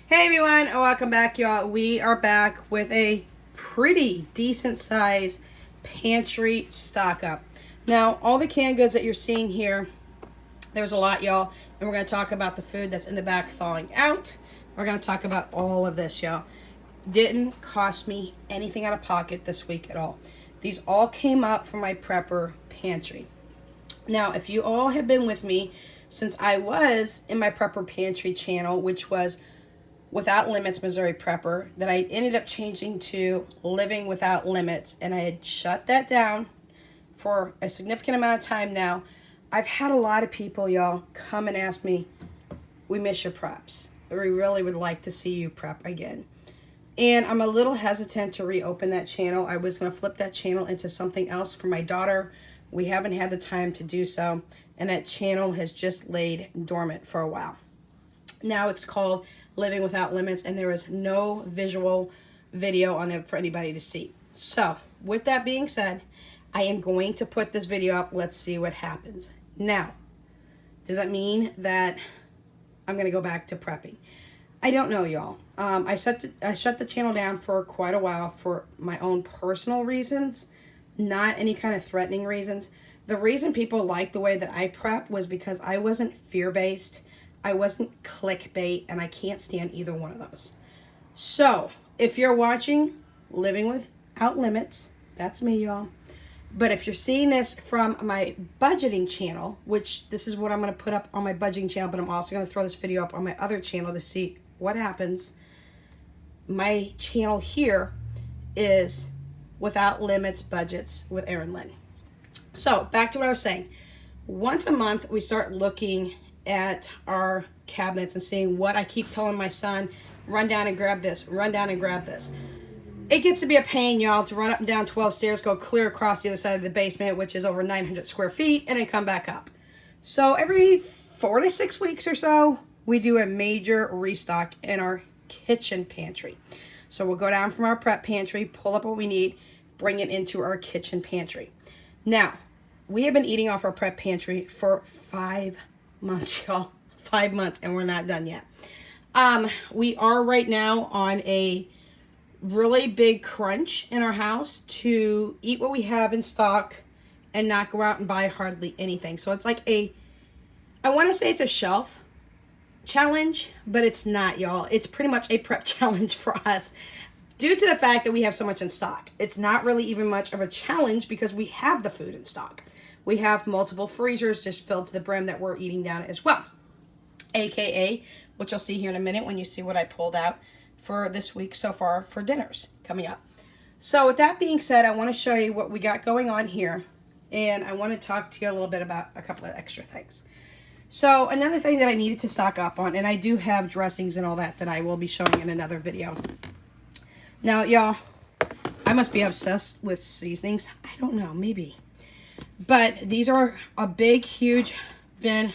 Hey everyone, and welcome back, y'all. We are back with a pretty decent size pantry stock up. Now, all the canned goods that you're seeing here, there's a lot, y'all, and we're going to talk about the food that's in the back thawing out. We're going to talk about all of this, y'all. Didn't cost me anything out of pocket this week at all. These all came up from my Prepper Pantry. Now, if you all have been with me since I was in my Prepper Pantry channel, which was Without Limits Missouri Prepper, that I ended up changing to Living Without Limits, and I had shut that down for a significant amount of time now. I've had a lot of people, y'all, come and ask me, we miss your preps. We really would like to see you prep again. And I'm a little hesitant to reopen that channel. I was going to flip that channel into something else for my daughter. We haven't had the time to do so, and that channel has just laid dormant for a while. Now it's called Living Without Limits, and there is no visual video on there for anybody to see. So, with that being said, I am going to put this video up. Let's see what happens. Now, does that mean that I'm going to go back to prepping? I don't know, y'all. I shut the channel down for quite a while for my own personal reasons, not any kind of threatening reasons. The reason people liked the way that I prep was because I wasn't fear-based. I wasn't clickbait, and I can't stand either one of those. So, if you're watching Living Without Limits, that's me, y'all. But if you're seeing this from my budgeting channel, which this is what I'm going to put up on my budgeting channel, but I'm also going to throw this video up on my other channel to see what happens. My channel here is Without Limits Budgets with Erin Lynn. So, back to what I was saying. Once a month, we start looking at our cabinets and seeing what I keep telling my son, run down and grab this, run down and grab this. It gets to be a pain, y'all, to run up and down 12 stairs, go clear across the other side of the basement, which is over 900 square feet, and then come back up. So every 4 to 6 weeks or so, we do a major restock in our kitchen pantry. So we'll go down from our prep pantry, pull up what we need, bring it into our kitchen pantry. Now, we have been eating off our prep pantry for 5 months, y'all. 5 months, and we're not done yet. We are right now on a really big crunch in our house to eat what we have in stock and not go out and buy hardly anything. So it's like I want to say it's a shelf challenge, but it's not, y'all. It's pretty much a prep challenge for us due to the fact that we have so much in stock. It's not really even much of a challenge because we have the food in stock. We have multiple freezers just filled to the brim that we're eating down as well. AKA, which you'll see here in a minute when you see what I pulled out for this week so far for dinners coming up. So with that being said, I want to show you what we got going on here. And I want to talk to you a little bit about a couple of extra things. So another thing that I needed to stock up on, and I do have dressings and all that I will be showing in another video. Now, y'all, I must be obsessed with seasonings. I don't know, maybe. But these are a big, huge bin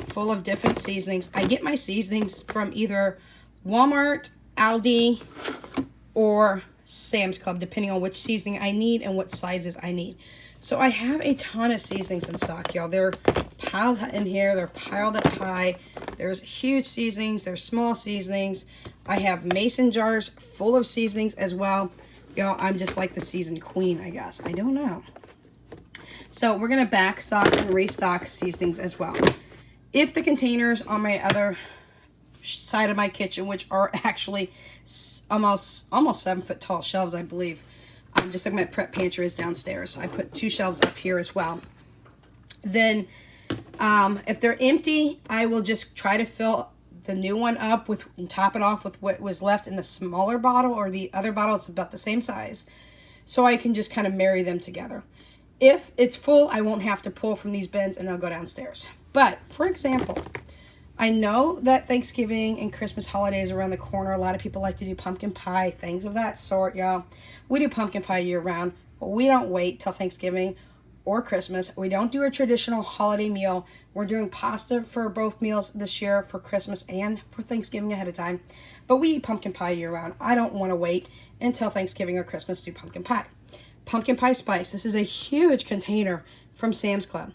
full of different seasonings. I get my seasonings from either Walmart, Aldi, or Sam's Club, depending on which seasoning I need and what sizes I need. So I have a ton of seasonings in stock, y'all. They're piled in here. They're piled up high. There's huge seasonings. There's small seasonings. I have mason jars full of seasonings as well. Y'all, I'm just like the seasoned queen, I guess. I don't know. So we're going to back stock and restock seasonings as well. If the containers on my other side of my kitchen, which are actually almost 7 foot tall shelves, I believe, just like my prep pantry is downstairs. I put 2 shelves up here as well. Then if they're empty, I will just try to fill the new one up with and top it off with what was left in the smaller bottle, or the other bottle. It's about the same size. So I can just kind of marry them together. If it's full, I won't have to pull from these bins and they'll go downstairs. But, for example, I know that Thanksgiving and Christmas holidays are around the corner. A lot of people like to do pumpkin pie, things of that sort, y'all. We do pumpkin pie year round, but we don't wait till Thanksgiving or Christmas. We don't do a traditional holiday meal. We're doing pasta for both meals this year, for Christmas and for Thanksgiving ahead of time. But we eat pumpkin pie year round. I don't want to wait until Thanksgiving or Christmas to do pumpkin pie. Pumpkin pie spice. This is a huge container from Sam's Club.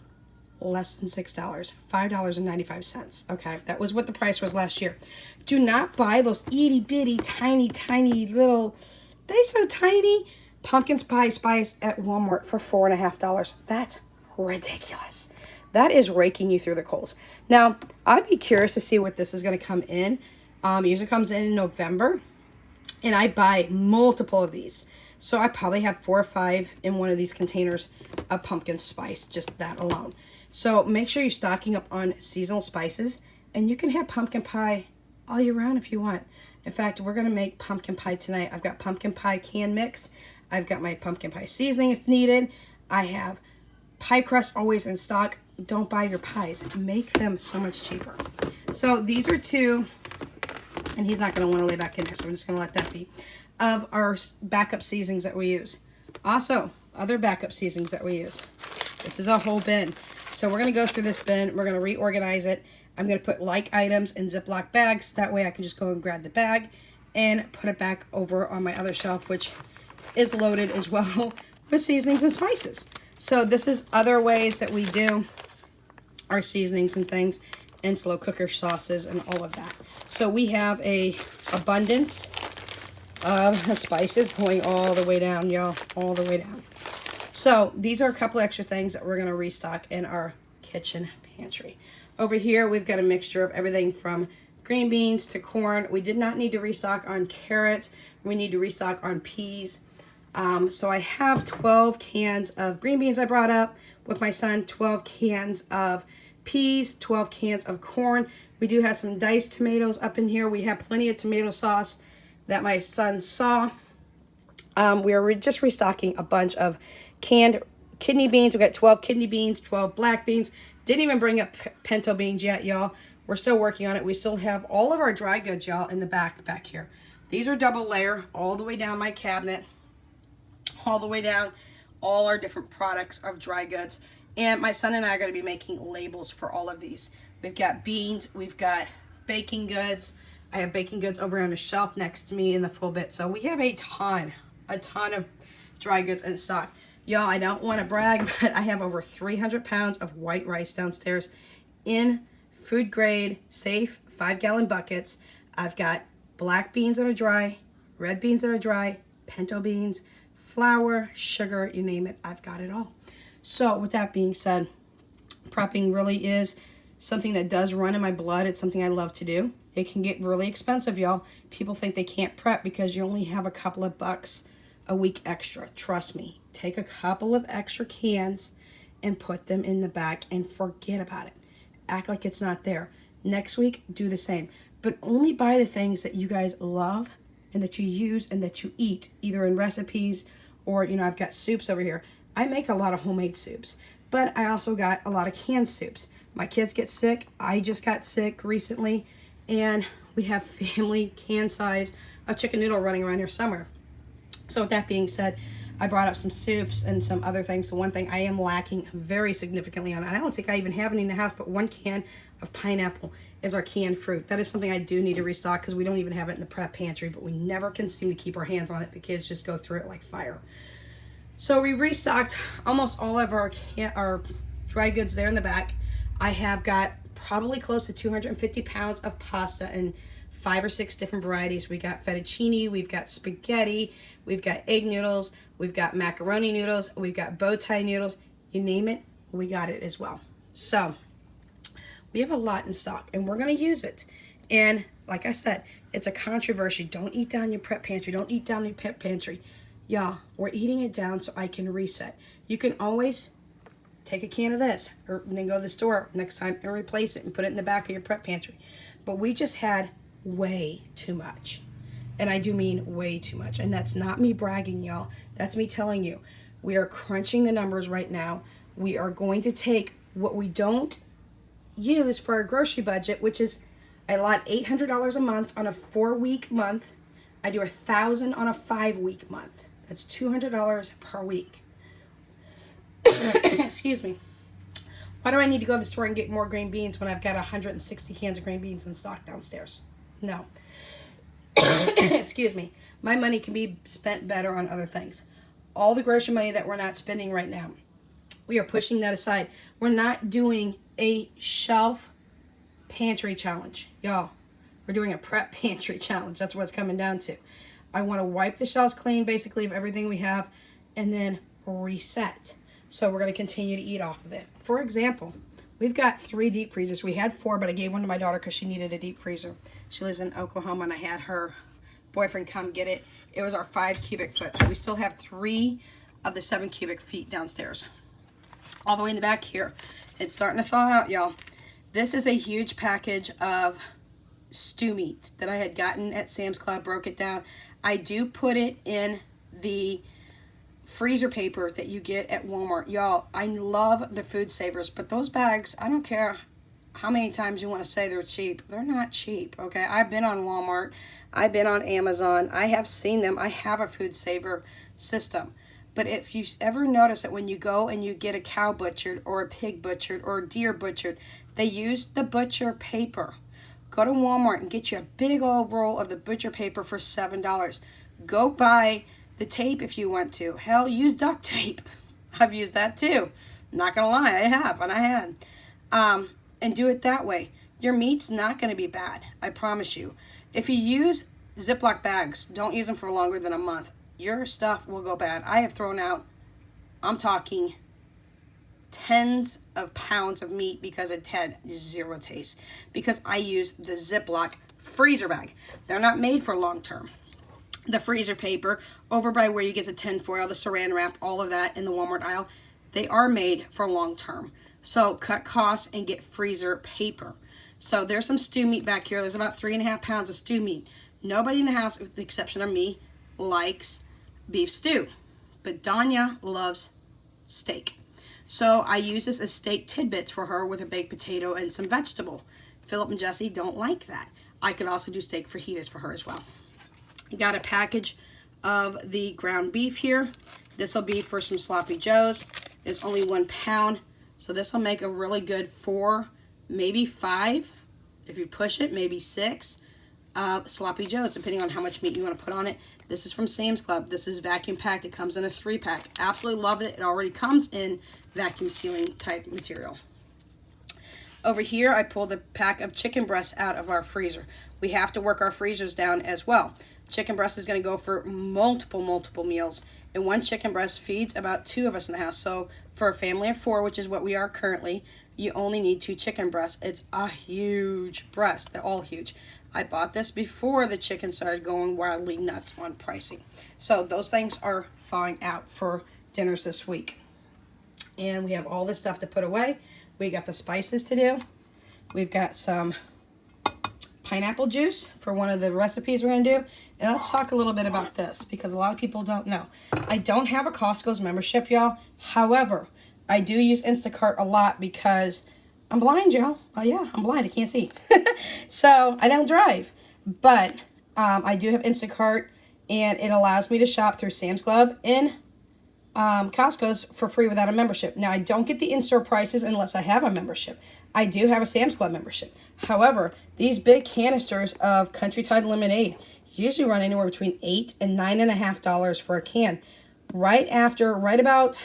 less than $6, $5.95. Okay, that was what the price was last year. Do not buy those itty bitty, tiny little, they so tiny, pumpkin spice spice at Walmart for $4.50. That's ridiculous. That is raking you through the coals. Now, I'd be curious to see what this is going to come in. Usually comes in November, and I buy multiple of these. So I probably have 4 or 5 in one of these containers of pumpkin spice, just that alone. So make sure you're stocking up on seasonal spices, and you can have pumpkin pie all year round if you want. In fact, we're going to make pumpkin pie tonight. I've got pumpkin pie can mix. I've got my pumpkin pie seasoning if needed. I have pie crust always in stock. Don't buy your pies. Make them so much cheaper. So these are 2, and he's not going to want to lay back in there, so I'm just going to let that be, of our backup seasonings that we use. Also, other backup seasonings that we use. This is a whole bin. So we're going to go through this bin. We're going to reorganize it. I'm going to put like items in Ziploc bags. That way I can just go and grab the bag and put it back over on my other shelf, which is loaded as well with seasonings and spices. So this is other ways that we do our seasonings and things, and slow cooker sauces and all of that. So we have a abundance of spices going all the way down, y'all, all the way down. So these are a couple extra things that we're going to restock in our kitchen pantry. Over here, we've got a mixture of everything from green beans to corn. We did not need to restock on carrots. We need to restock on peas. So I have 12 cans of green beans I brought up with my son, 12 cans of peas, 12 cans of corn. We do have some diced tomatoes up in here. We have plenty of tomato sauce that my son saw. We are just restocking a bunch of canned kidney beans. We got 12 kidney beans, 12 black beans. Didn't even bring up pinto beans yet, y'all. We're still working on it. We still have all of our dry goods, y'all, in the back here. These are double layer all the way down my cabinet, all the way down all our different products of dry goods. And my son and I are going to be making labels for all of these. We've got beans, we've got baking goods. I have baking goods over on the shelf next to me in the full bit. So we have a ton of dry goods in stock. Y'all, I don't want to brag, but I have over 300 pounds of white rice downstairs in food grade, safe, 5-gallon buckets. I've got black beans that are dry, red beans that are dry, pinto beans, flour, sugar, you name it, I've got it all. So with that being said, prepping really is something that does run in my blood. It's something I love to do. It can get really expensive, y'all. People think they can't prep because you only have a couple of bucks a week extra. Trust me. Take a couple of extra cans and put them in the back and forget about it. Act like it's not there. Next week, do the same. But only buy the things that you guys love and that you use and that you eat, either in recipes or, I've got soups over here. I make a lot of homemade soups, but I also got a lot of canned soups. My kids get sick. I just got sick recently, and we have family can size of chicken noodle running around here somewhere. So with that being said, I brought up some soups and some other things. So one thing I am lacking very significantly on, I don't think I even have any in the house, but 1 can of pineapple is our canned fruit. That is something I do need to restock because we don't even have it in the prep pantry, but we never can seem to keep our hands on it. The kids just go through it like fire. So we restocked almost all of our dry goods there in the back. I have got probably close to 250 pounds of pasta in 5 or 6 different varieties. We got fettuccine, we've got spaghetti, we've got egg noodles, we've got macaroni noodles, we've got bow tie noodles. You name it, we got it as well. So we have a lot in stock, and we're going to use it. And like I said, it's a controversy. Don't eat down your prep pantry. Don't eat down your prep pantry. Y'all, we're eating it down so I can reset. You can always take a can of this and then go to the store next time and replace it and put it in the back of your prep pantry. But we just had way too much. And I do mean way too much. And that's not me bragging, y'all. That's me telling you. We are crunching the numbers right now. We are going to take what we don't use for our grocery budget, which is I allot $800 a month on a 4-week month. I do $1,000 on a 5-week month. That's $200 per week. Excuse me. Why do I need to go to the store and get more green beans when I've got 160 cans of green beans in stock downstairs? No. Excuse me. My money can be spent better on other things. All the grocery money that we're not spending right now, We are pushing that aside. We're not doing a shelf pantry challenge, y'all. We're doing a prep pantry challenge. That's what it's coming down to. I want to wipe the shelves clean, basically, of everything we have, and then reset. So we're going to continue to eat off of it. For example, we've got 3 deep freezers. We had 4, but I gave one to my daughter because she needed a deep freezer. She lives in Oklahoma, and I had her boyfriend come get it. It was our 5 cubic foot. We still have 3 of the 7 cubic feet downstairs. All the way in the back here. It's starting to thaw out, y'all. This is a huge package of stew meat that I had gotten at Sam's Club, broke it down. I do put it in the freezer paper that you get at Walmart. Y'all, I love the Food Savers, but those bags, I don't care how many times you want to say they're cheap. They're not cheap, okay? I've been on Walmart. I've been on Amazon. I have seen them. I have a Food Saver system. But if you ever notice that when you go and you get a cow butchered or a pig butchered or a deer butchered, they use the butcher paper. Go to Walmart and get you a big old roll of the butcher paper for $7. Go buy the tape if you want to. Hell, use duct tape. I've used that too. Not gonna lie, I have, and I had. And do it that way. Your meat's not gonna be bad, I promise you. If you use Ziploc bags, don't use them for longer than a month. Your stuff will go bad. I have thrown out, I'm talking tens of pounds of meat because it had 0 taste. Because I use the Ziploc freezer bag. They're not made for long term. The freezer paper, over by where you get the tin foil, the saran wrap, all of that in the Walmart aisle, they are made for long term. So cut costs and get freezer paper. So there's some stew meat back here. There's about 3.5 pounds of stew meat. Nobody in the house, with the exception of me, likes beef stew. But Danya loves steak. So I use this as steak tidbits for her with a baked potato and some vegetable. Philip and Jesse don't like that. I could also do steak fajitas for her as well. Got a package of the ground beef here. This will be for some sloppy joes. It's only 1 pound. So this will make a really good 4, maybe 5. If you push it, maybe 6 sloppy joes, depending on how much meat you want to put on it. This is from Sam's Club. This is vacuum packed. It comes in a 3-pack. Absolutely love it. It already comes in vacuum sealing type material. Over here, I pulled a pack of chicken breasts out of our freezer. We have to work our freezers down as well. Chicken breast is going to go for multiple meals. And 1 chicken breast feeds about 2 of us in the house. So for a family of 4, which is what we are currently, you only need 2 chicken breasts. It's a huge breast. They're all huge. I bought this before the chicken started going wildly nuts on pricing. So those things are thawing out for dinners this week. And we have all this stuff to put away. We got the spices to do. We've got some pineapple juice for one of the recipes we're going to do. And let's talk a little bit about this because a lot of people don't know. I don't have a Costco's membership, y'all. However, I do use Instacart a lot because I'm blind, y'all. Oh, yeah, I'm blind. I can't see. So I don't drive. But I do have Instacart, and it allows me to shop through Sam's Club and Costco's for free without a membership. Now, I don't get the in-store prices unless I have a membership. I do have a Sam's Club membership. However, these big canisters of Country Tide lemonade usually run anywhere between $8 and $9.50 for a can. Right about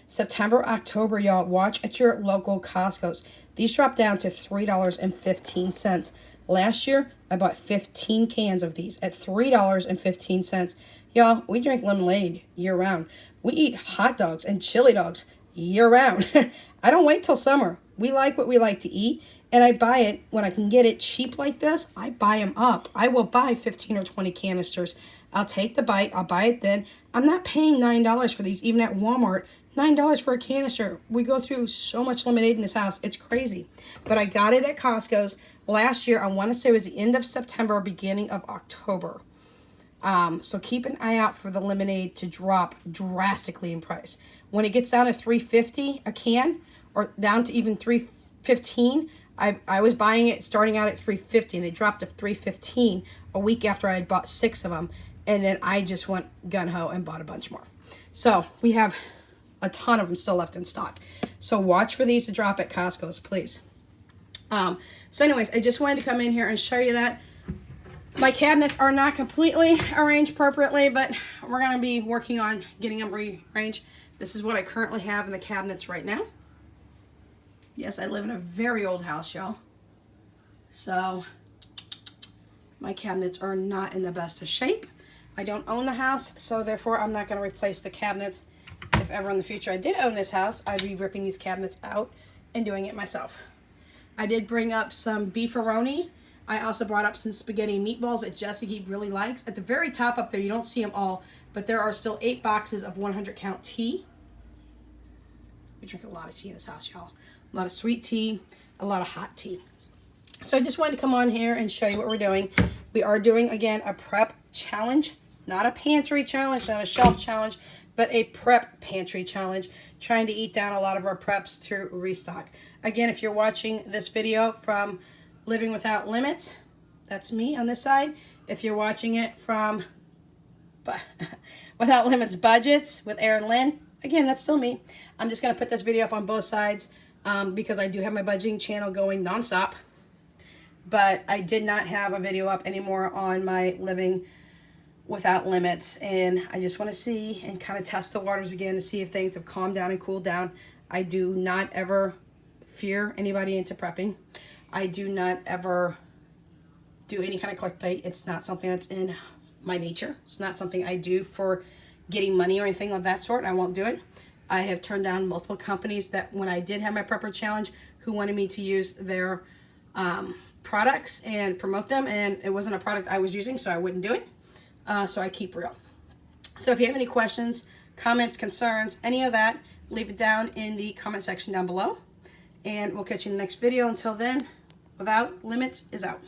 September, October, y'all, watch at your local Costco's. These dropped down to $3.15. Last year, I bought 15 cans of these at $3.15. Y'all, we drink lemonade year-round. We eat hot dogs and chili dogs year-round. I don't wait till summer. We like what we like to eat, and I buy it when I can get it cheap like this. I buy them up. I will buy 15 or 20 canisters. I'll take the bite. I'll buy it then. I'm not paying $9 for these, even at Walmart. $9 for a canister. We go through so much lemonade in this house. It's crazy. But I got it at Costco's last year. I want to say it was the end of September, beginning of October. So keep an eye out for the lemonade to drop drastically in price. When it gets down to $3.50 a can, or down to even $3.15, I was buying it starting out at $3.50, and they dropped to $3.15 a week after I had bought 6 of them, and then I just went gung-ho and bought a bunch more. So we have a ton of them still left in stock. So watch for these to drop at Costco's, please. So anyways, I just wanted to come in here and show you that. My cabinets are not completely arranged appropriately, but we're going to be working on getting them rearranged. This is what I currently have in the cabinets right now. Yes, I live in a very old house, y'all. So my cabinets are not in the best of shape. I don't own the house, so therefore I'm not going to replace the cabinets. If ever in the future I did own this house, I'd be ripping these cabinets out and doing it myself. I did bring up some beefaroni. I also brought up some spaghetti and meatballs that Jesse really likes. At the very top up there, you don't see them all, but there are still 8 boxes of 100 count tea. We drink a lot of tea in this house, y'all. A lot of sweet tea, a lot of hot tea. So I just wanted to come on here and show you what we're doing. We are doing, again, a prep challenge. Not a pantry challenge, not a shelf challenge, but a prep pantry challenge. Trying to eat down a lot of our preps to restock. Again, if you're watching this video from Living Without Limits, that's me on this side. If you're watching it from Without Limits Budgets with Erin Lynn, again, that's still me. I'm just going to put this video up on both sides because I do have my budgeting channel going nonstop. But I did not have a video up anymore on my Living Without Limits. And I just want to see and kind of test the waters again to see if things have calmed down and cooled down. I do not ever fear anybody into prepping. I do not ever do any kind of clickbait. It's not something that's in my nature. It's not something I do for getting money or anything of that sort. I won't do it. I have turned down multiple companies that when I did have my prepper challenge who wanted me to use their products and promote them, and it wasn't a product I was using, so I wouldn't do it. So I keep real. So if you have any questions, comments, concerns, any of that, leave it down in the comment section down below. And we'll catch you in the next video. Until then, Without Limits is out.